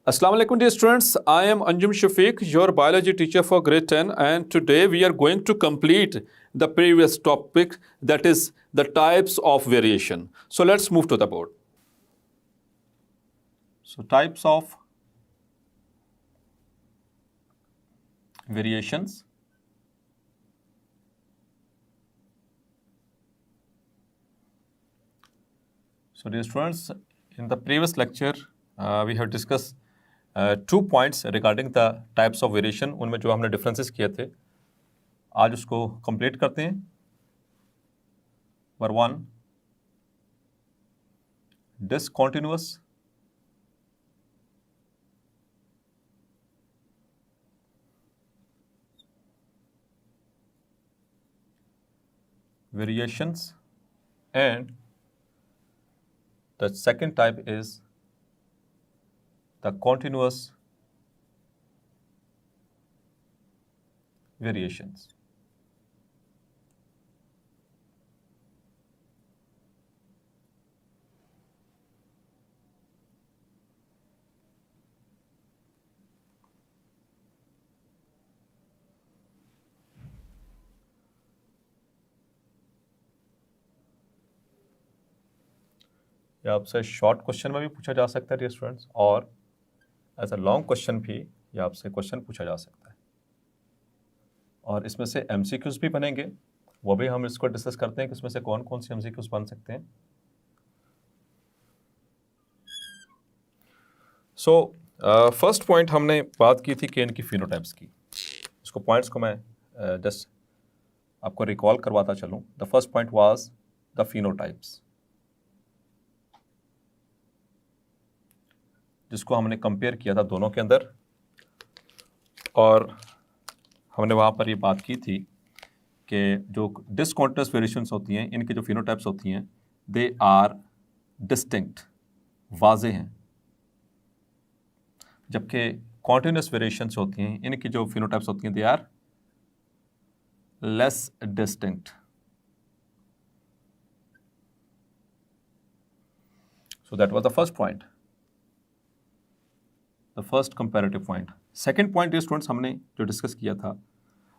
Assalamu alaikum dear students, I am Anjum Shafiq, your biology teacher for grade 10, and today we are going to complete the previous topic, that is the types of variation. So let's move to the board. So types of variations. So dear students, in the previous lecture we have discussed 2 points regarding the types of variation. उनमें जो हमने differences किए थे आज उसको complete करते हैं. Number 1, discontinuous variations, and the second type is the continuous variations. या आपसे शॉर्ट क्वेश्चन में भी पूछा जा सकता है डियर स्टूडेंट्स, और एज अ लॉन्ग क्वेश्चन भी या आपसे क्वेश्चन पूछा जा सकता है, और इसमें से एमसीक्यूज भी बनेंगे. वो भी हम इसको डिस्कस करते हैं कि इसमें से कौन कौन से एमसीक्यूज बन सकते हैं. सो फर्स्ट पॉइंट हमने बात की थी कि इनकी फिनोटाइप्स की. इसको पॉइंट्स को मैं जस्ट आपको रिकॉल करवाता चलूँ. The first point was the phenotypes, जिसको हमने कंपेयर किया था दोनों के अंदर, और हमने वहाँ पर ये बात की थी कि जो डिसकॉन्टिन्यूस वेरिएशंस होती हैं इनके जो फिनोटाइप्स होती हैं दे आर डिस्टिंक्ट, वाजे हैं, जबकि कॉन्टिन्यूस वेरिएशंस होती हैं इनकी जो फिनोटाइप्स होती हैं they are less distinct. So that was the first point, the first comparative point. Second point is students हमने जो डिस्कस किया था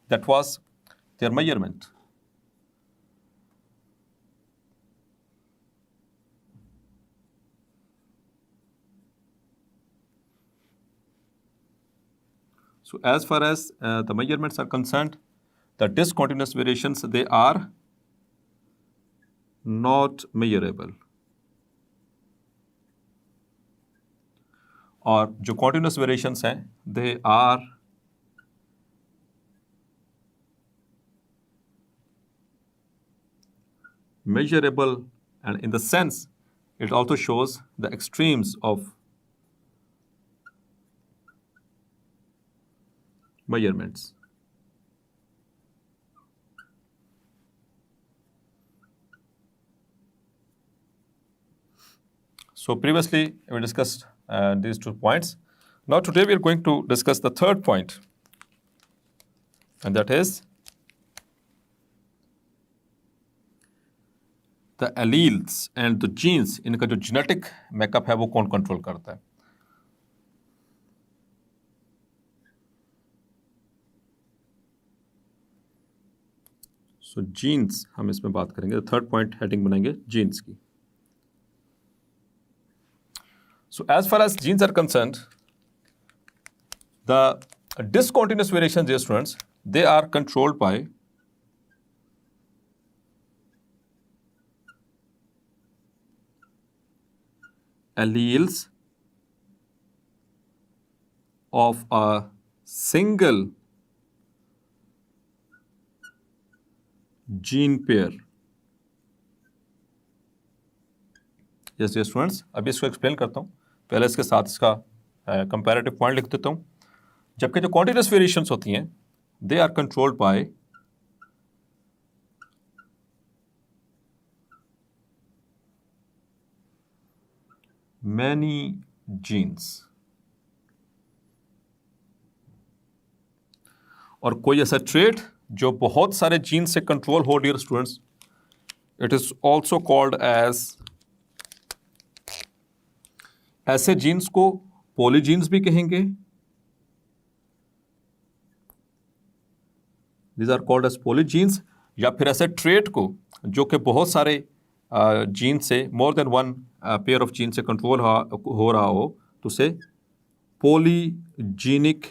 that was their measurement. So as far as the measurements are concerned, the discontinuous variations they are not measurable, और जो continuous variations हैं they are measurable, and in the sense it also shows the extremes of measurements. So previously we discussed these 2 points. Now today we are going to discuss the third point, and that is the alleles and the genes. इनका जो genetic makeup है वो कौन control करता है. So genes हम इसमें बात करेंगे. थर्ड पॉइंट हेडिंग बनाएंगे genes की. So as far as genes are concerned, the discontinuous variations, dear students, they are controlled by alleles of a single gene pair. Yes, dear students, अभी इसको explain करता हूँ. पहले इसके साथ इसका कंपैरेटिव पॉइंट लिख देता हूँ. जबकि जो कॉन्टिन्यूस वेरिएशंस होती हैं they are controlled by many genes. और कोई ऐसा ट्रेट जो बहुत सारे जीन से कंट्रोल हो dear students, it is also called as, ऐसे जीन्स को पॉलीजीन्स भी कहेंगे, these are called as polygenes, या फिर ऐसे ट्रेट को जो कि बहुत सारे जीन से, मोर than one pair of gene से कंट्रोल हो रहा हो, तो उसे पॉलीजीनिक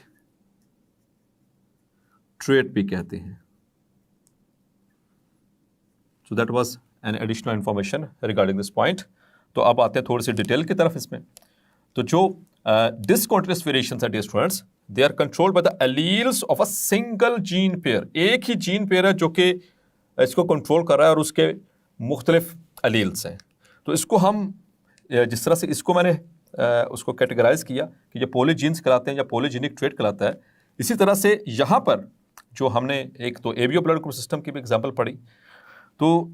ट्रेट भी कहते हैं। सो that was an additional information regarding this point. तो अब आते हैं थोड़ी सी डिटेल की तरफ इसमें। तो जो डिसकंटिन्यूअस वेरिएशंस है dear students, they are controlled by the alleles of a single gene pair. एक ही जीन पेयर है जो कि इसको कंट्रोल कर रहा है और उसके मुख्तलिफ एलील्स हैं। तो इसको हम जिस तरह से इसको मैंने उसको कैटेगराइज किया कि ये पॉलीजीन्स कहलाते हैं या पॉलीजेनिक ट्रेट कहलाता है, इसी तरह से यहाँ पर जो हमने एक तो एबीओ ब्लड ग्रुप सिस्टम की भी एग्जांपल पढ़ी, तो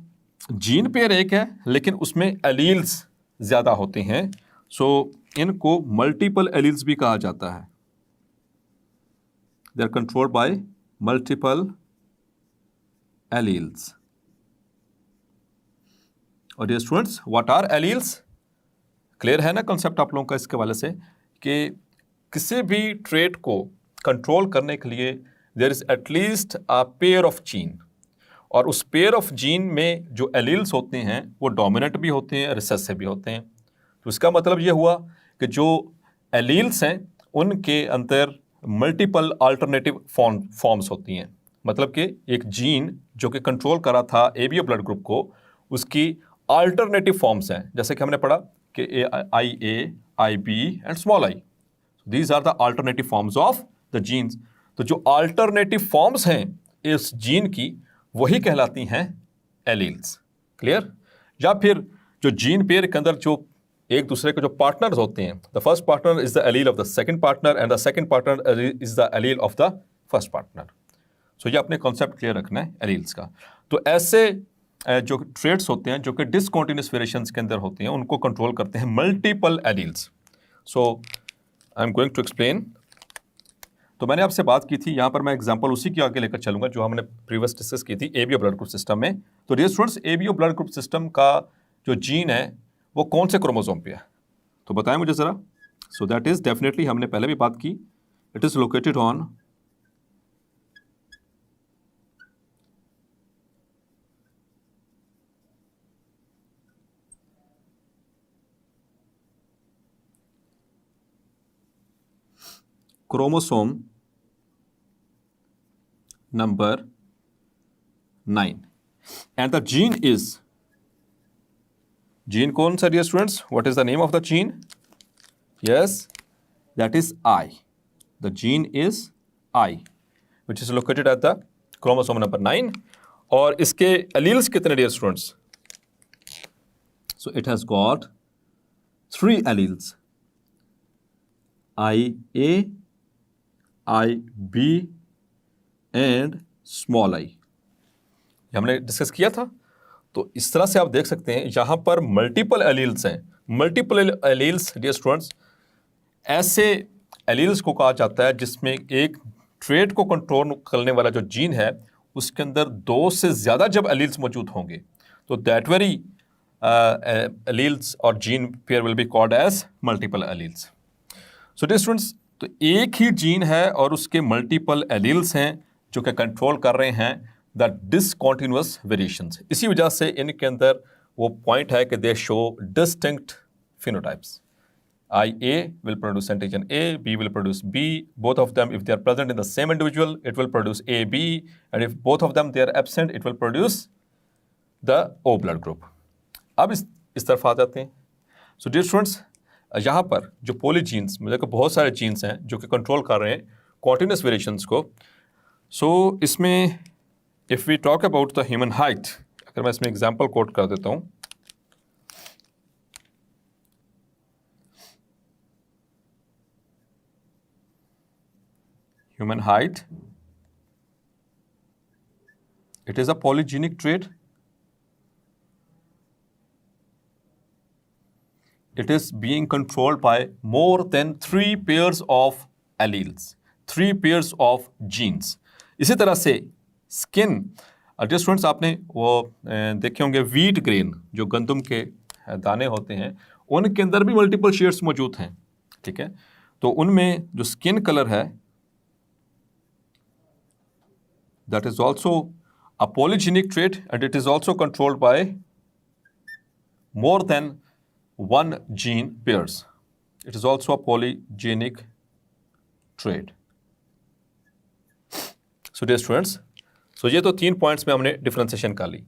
जीन पेयर एक है लेकिन उसमें एलील्स ज़्यादा होते हैं। सो इनको मल्टीपल एलील्स भी कहा जाता है। They are controlled by multiple alleles. और dear students, what are alleles? Clear है ना कॉन्सेप्ट आप लोगों का इसके वाले से कि किसी भी ट्रेट को कंट्रोल करने के लिए there is at least a pair of gene, और उस पेयर ऑफ जीन में जो एलील्स होते हैं वो डोमिनेंट भी होते हैं, रिसेसिव भी होते हैं। तो इसका मतलब ये हुआ कि जो एलील्स हैं उनके अंदर मल्टीपल अल्टरनेटिव फॉर्म्स होती हैं। मतलब कि एक जीन जो कि कंट्रोल कर रहा था एबीओ ब्लड ग्रुप को, उसकी अल्टरनेटिव फॉर्म्स हैं, जैसे कि हमने पढ़ा कि IA, IB and small I, these are the alternative forms of the genes. तो जो अल्टरनेटिव फॉर्म्स हैं इस जीन की वही कहलाती हैं एलील्स। क्लियर? या फिर जो जीन पेयर के अंदर जो एक दूसरे के जो पार्टनर्स होते हैं, the first partner is the allele of the second partner and the second partner is the allele of the first partner. So ये अपने कॉन्सेप्ट क्लियर रखना है एलील्स का। तो ऐसे जो ट्रेट्स होते हैं जो कि डिसकंटिन्यूअस वेरिएशंस के अंदर होते हैं, उनको कंट्रोल करते हैं multiple alleles. So I am going to explain. तो मैंने आपसे बात की थी, यहाँ पर मैं एग्जांपल उसी के आगे लेकर चलूंगा जो हमने प्रीवियस डिस्कस की थी एबीओ ब्लड ग्रुप सिस्टम में। तो dear students, ABO blood group system का जो जीन है वो कौन से क्रोमोसोम पे है, तो बताएं मुझे ज़रा। सो दैट इज डेफिनेटली, हमने पहले भी बात की, it is located on chromosome number 9 and the gene is, gene कौन सा dear students? What is the name of the gene? Yes, that is I. The gene is I, which is located at the chromosome number 9. और इसके alleles कितने dear students? So it has got 3 alleles, IA, IB and small आई, हमने discuss किया था। तो इस तरह से आप देख सकते हैं यहाँ पर मल्टीपल एलील्स हैं। मल्टीपल एलील्स डियर स्टूडेंट्स, ऐसे एलील्स को कहा जाता है जिसमें एक ट्रेट को कंट्रोल करने वाला जो जीन है उसके अंदर 2 से ज़्यादा जब एलील्स मौजूद होंगे तो दैट वेरी एलील्स और gene pair will be called as multiple alleles. So dear students, तो एक ही जीन है और उसके मल्टीपल एलील्स हैं जो कि कंट्रोल कर रहे हैं द डिसकंटिन्यूअस वेरिएशंस। इसी वजह से इनके अंदर वो पॉइंट है कि दे show distinct phenotypes. IA will produce antigen A, B will produce B. Both of them, if they are present in the same individual, it will produce AB. And if both of them they are absent, it will produce the O blood group. अब इस तरफ आ जाते हैं। So dear students, यहाँ पर जो polygenes, मतलब बहुत सारे जीन्स हैं जो कि कंट्रोल कर रहे हैं कॉन्टिन्यूस वेरिएशंस को। सो इसमें if we talk about the human height, अगर मैं इसमें एग्जांपल कोट कर देता हूँ, human height, it is a polygenic trait. It is being controlled by more than 3 pairs of alleles, 3 pairs of genes. इसी तरह से स्किन, डियर स्टूडेंट्स आपने वो देखे होंगे व्हीट ग्रेन, जो गंदम के दाने होते हैं, उनके अंदर भी मल्टीपल शेड्स मौजूद हैं। ठीक है, तो उनमें जो स्किन कलर है that is also a polygenic trait and it is also controlled by more than one gene pairs. It is also a polygenic trait. So dear students, ये तो 3 पॉइंट्स में हमने डिफ्रेंसिएशन कर ली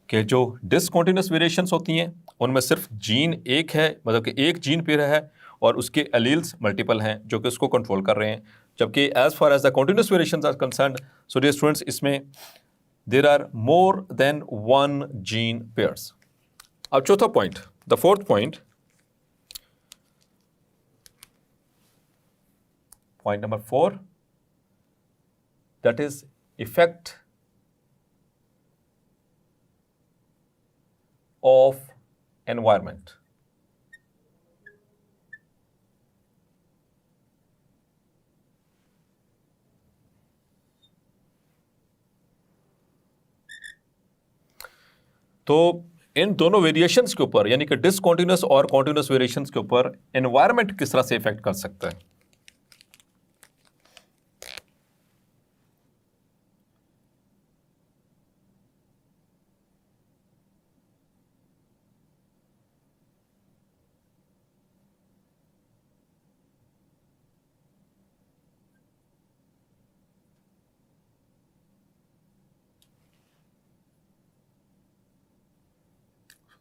कि जो डिसकॉन्टिन्यूस वेरिएशंस होती हैं उनमें सिर्फ जीन एक है, मतलब कि एक जीन पेयर है और उसके एलील्स मल्टीपल हैं जो कि उसको कंट्रोल कर रहे हैं, जबकि as far as the continuous variations are concerned, so dear students, इसमें there are more than one gene pairs. अब चौथा point, the fourth point, point number 4, that is effect of environment. तो इन दोनों वेरिएशंस के ऊपर, यानी कि डिसकॉन्टिन्यूस और कॉन्टिन्यूस वेरिएशंस के ऊपर एनवायरनमेंट किस तरह से इफेक्ट कर सकता है.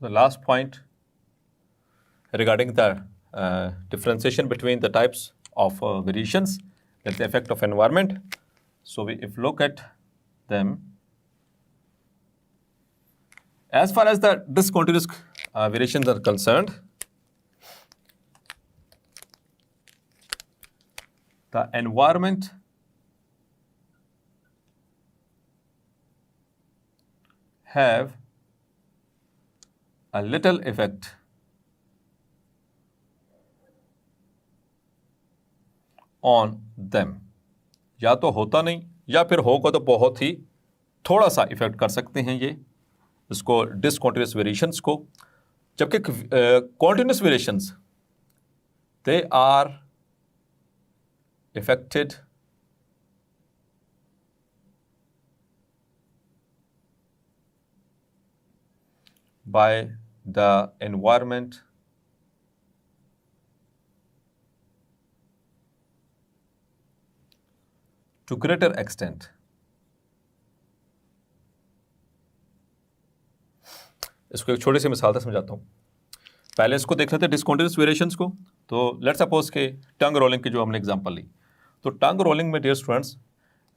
The last point regarding the differentiation between the types of variations and the effect of environment. So if look at them, as far as the discontinuous variations are concerned, the environment have a little effect on them. या तो होता नहीं या फिर होगा तो बहुत ही थोड़ा सा इफेक्ट कर सकते हैं ये इसको डिसकॉन्टिन्यूस वेरिएशंस को, जबकि continuous variations they are affected by the environment to greater extent. इसको एक छोटी सी मिसाल से समझाता हूँ. पहले इसको देख लेते हैं डिसकॉन्टिन्यूस वेरिएशंस को. तो लेट्स सपोज के टंग रोलिंग की जो हमने एग्जांपल ली, तो टंग रोलिंग में डियर स्टूडेंट्स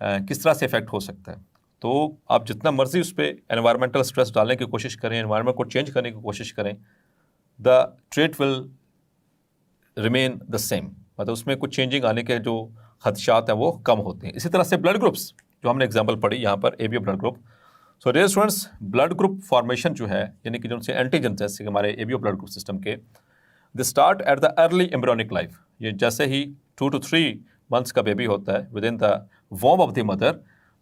किस तरह से इफेक्ट हो सकता है. तो आप जितना मर्जी उस पर एनवायरमेंटल स्ट्रेस डालने की कोशिश करें, एनवायरनमेंट को चेंज करने की कोशिश करें, the trait will remain the same, मतलब उसमें कुछ चेंजिंग आने के जो खदशात हैं वो कम होते हैं. इसी तरह से ब्लड ग्रुप्स जो हमने एग्जांपल पढ़ी यहाँ पर, ABO blood group. So dear students, blood group formation जो है, यानी कि जो उनसे एंटीजेंस जैसे कि हमारे एबीओ ब्लड ग्रुप सिस्टम के, they start at the early embryonic life. ये जैसे ही 2 to 3 मंथ्स का बेबी होता है विद इन द वॉर्म ऑफ द मदर,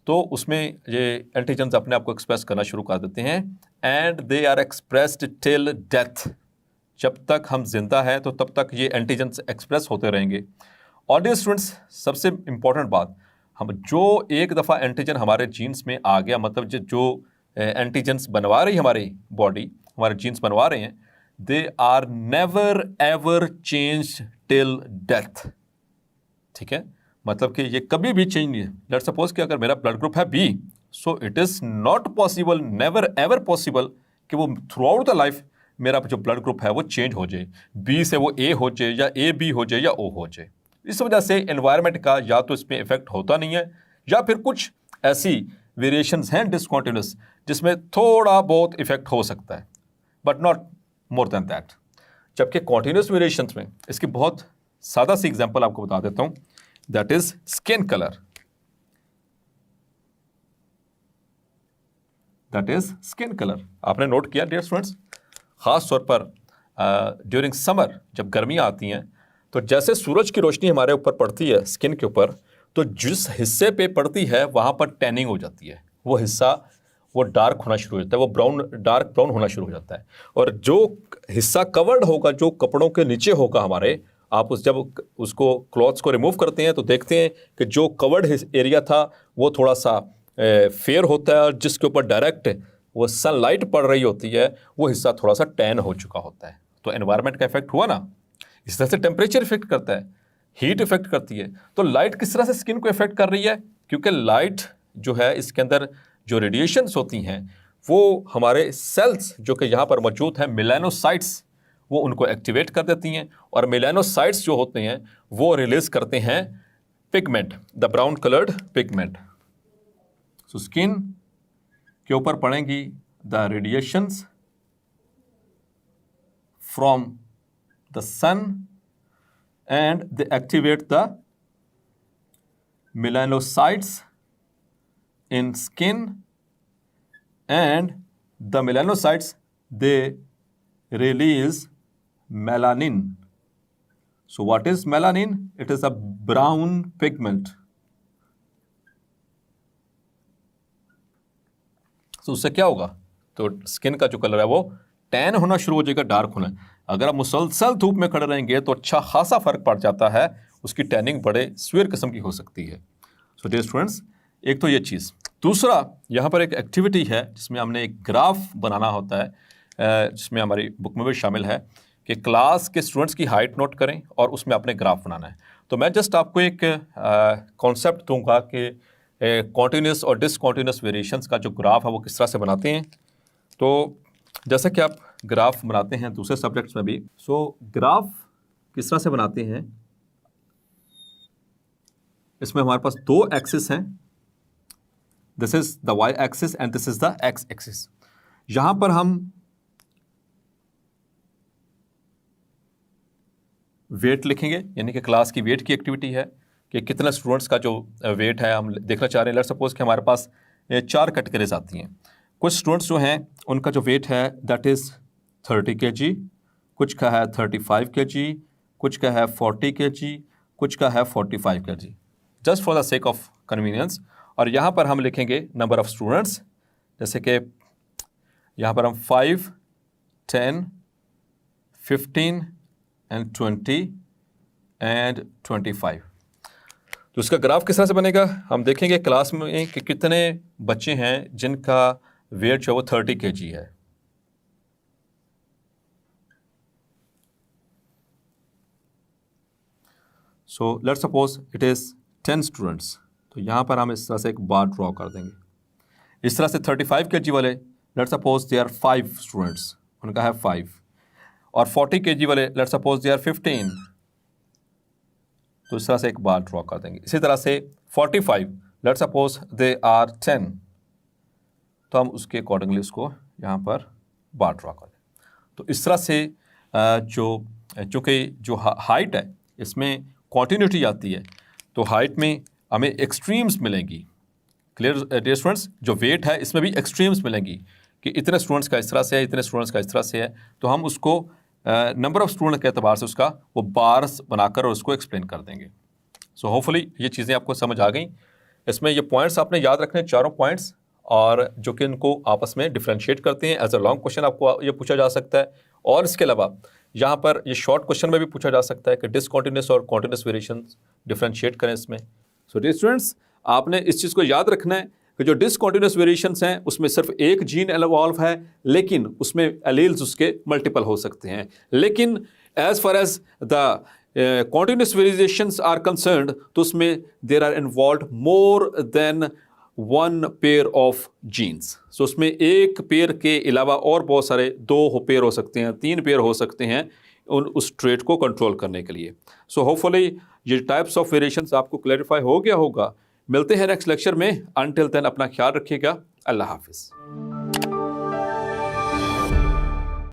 तो उसमें ये एंटीजेंस अपने आप को एक्सप्रेस करना शुरू कर देते हैं and they are expressed till death. जब तक हम जिंदा हैं तो तब तक ये एंटीजेंस एक्सप्रेस होते रहेंगे. और डियर स्टूडेंट्स, सबसे इंपॉर्टेंट बात, हम जो एक दफ़ा एंटीजन हमारे जीन्स में आ गया, मतलब जो एंटीजेंस बनवा रही हमारी बॉडी, हमारे जीन्स बनवा रहे हैं, they are never ever change till death. ठीक है, मतलब कि ये कभी भी चेंज नहीं है. लेट्स सपोज कि अगर मेरा ब्लड ग्रुप है B, so it is not possible, never ever possible कि वो थ्रू आउट द लाइफ मेरा जो ब्लड ग्रुप है वो चेंज हो जाए, बी से वो ए हो जाए या ए बी हो जाए या ओ हो जाए. इस वजह से एनवायरनमेंट का या तो इसमें इफेक्ट होता नहीं है या फिर कुछ ऐसी वेरिएशंस हैं डिसकॉन्टिन्यूस जिसमें थोड़ा बहुत इफेक्ट हो सकता है, but not more than that. जबकि कॉन्टिन्यूस वेरिएशंस में इसकी बहुत सादा सी एग्जांपल आपको बता देता हूं, that is skin colour. That is skin colour. आपने नोट किया डियर स्टूडेंट्स, खास तौर पर ड्यूरिंग समर जब गर्मियां आती हैं तो जैसे सूरज की रोशनी हमारे ऊपर पड़ती है स्किन के ऊपर, तो जिस हिस्से पे पड़ती है वहाँ पर टैनिंग हो जाती है, वो हिस्सा वो डार्क होना शुरू हो जाता है, वो डार्क ब्राउन होना शुरू हो जाता है. और जो हिस्सा कवर्ड होगा, जो कपड़ों के नीचे होगा हमारे, आप जब उसको क्लॉथ्स को रिमूव करते हैं तो देखते हैं कि जो कवर्ड एरिया था वो थोड़ा सा फेयर होता है, और जिसके ऊपर डायरेक्ट वो सनलाइट पड़ रही होती है वो हिस्सा थोड़ा सा टैन हो चुका होता है। तो एनवायरनमेंट का इफेक्ट हुआ ना। इस तरह से टेम्परेचर इफेक्ट करता है, हीट इफेक्ट करती है। तो लाइट किस तरह से स्किन को इफेक्ट कर रही है, क्योंकि लाइट जो है इसके अंदर जो रेडिएशंस होती हैं वो हमारे सेल्स जो कि यहाँ पर मौजूद हैं मेलानोसाइट्स, वो उनको एक्टिवेट कर देती हैं, और मेलानोसाइट्स जो होते हैं वो रिलीज करते हैं pigment, the brown coloured pigment. So skin के ऊपर पड़ेंगी the radiations from the sun and they activate the melanocytes in skin, and the melanocytes they release melanin. So what is melanin? It is a brown pigment. तो उससे क्या होगा, तो skin का जो कलर है वो टैन होना शुरू हो जाएगा, डार्क होना। अगर आप मुसलसल धूप में खड़े रहेंगे तो अच्छा खासा फर्क पड़ जाता है, उसकी टैनिंग बड़े स्वीयर किस्म की हो सकती है। सो डियर स्टूडेंट्स, एक तो ये चीज़। दूसरा, यहाँ पर एक एक्टिविटी है जिसमें हमने एक ग्राफ बनाना होता है, जिसमें हमारी बुक में भी शामिल है कि क्लास के स्टूडेंट्स की हाइट नोट करें और उसमें आपने ग्राफ बनाना है। तो मैं जस्ट आपको एक कॉन्सेप्ट दूंगा कि कॉन्टीन्यूस और डिसकॉन्टीन्यूस वेरिएशंस का जो ग्राफ है वो किस तरह से बनाते हैं। तो जैसा कि आप ग्राफ बनाते हैं दूसरे सब्जेक्ट्स में भी, सो ग्राफ किस तरह से बनाते हैं, इसमें हमारे पास दो एक्सिस हैं, this is the Y axis and this is the X axis. यहां पर हम वेट लिखेंगे, यानी कि क्लास की वेट की एक्टिविटी है कि कितना स्टूडेंट्स का जो वेट है हम देखना चाह रहे हैं। लेट्स सपोज कि हमारे पास 4 कैटेगरीज आती हैं। कुछ स्टूडेंट्स जो हैं उनका जो वेट है दैट इज़ 30 kg, कुछ का है 35 kg, कुछ का है 40 kg, कुछ का है 45 kg, just for the sake of convenience. और यहाँ पर हम लिखेंगे नंबर ऑफ स्टूडेंट्स, जैसे कि यहाँ पर हम 5, 10, 15 एंड 20 एंड 25। तो उसका ग्राफ किस तरह से बनेगा, हम देखेंगे क्लास में कि कितने बच्चे हैं जिनका वेट जो है वो 30 kg है। So let's suppose it is 10 students. तो यहाँ पर हम इस तरह से एक बार ड्रॉ कर देंगे। इस तरह से 35 kg वाले, let's suppose they are 5 students, उनका है 5। और 40 kg वाले, लेट्स सपोज दे आर 15, तो इस तरह से एक बार ड्रॉ कर देंगे। इसी तरह से 45, लेट्स सपोज दे आर 10, तो हम उसके अकॉर्डिंगली उसको यहाँ पर बार ड्रॉ कर दें। तो इस तरह से चूँकि जो हाइट है इसमें कॉन्टीन्यूटी आती है, तो हाइट में हमें एक्सट्रीम्स मिलेंगी। क्लियर डियर स्टूडेंट्स, जो वेट है इसमें भी एक्सट्रीम्स मिलेंगी कि इतने स्टूडेंट्स का इस तरह से है, इतने स्टूडेंट्स का इस तरह से है। तो हम उसको नंबर ऑफ स्टूडेंट के एतबार से उसका वो बार्स बनाकर और उसको एक्सप्लेन कर देंगे। सो होपफुली ये चीज़ें आपको समझ आ गई। इसमें ये पॉइंट्स आपने याद रखने, चारों पॉइंट्स, और जो कि इनको आपस में डिफ्रेंशिएट करते हैं। एज अ लॉन्ग क्वेश्चन आपको ये पूछा जा सकता है, और इसके अलावा यहाँ पर ये शॉर्ट क्वेश्चन में भी पूछा जा सकता है कि डिसकॉन्टिन्यूस और कॉन्टिन्यूस वेरिएशन डिफ्रेंशिएट करें इसमें। सो डियर स्टूडेंट्स, आपने इस चीज़ को याद रखना है कि जो डिसकॉन्टिन्यूस वेरिएशंस हैं उसमें सिर्फ एक जीन इवॉल्व है, लेकिन उसमें एलील्स उसके मल्टीपल हो सकते हैं। लेकिन as far as the continuous variations are concerned, तो उसमें there are involve more than 1 pair of genes. So उसमें एक पेयर के अलावा और बहुत सारे 2 पेयर हो सकते हैं, 3 पेयर हो सकते हैं उस ट्रेट को कंट्रोल करने के लिए। सो होपफुली ये टाइप्स ऑफ वेरिएशंस आपको क्लैरिफाई हो गया होगा। मिलते हैं नेक्स्ट लेक्चर में। अनटिल देन अपना ख्याल रखिएगा। अल्लाह हाफिज़।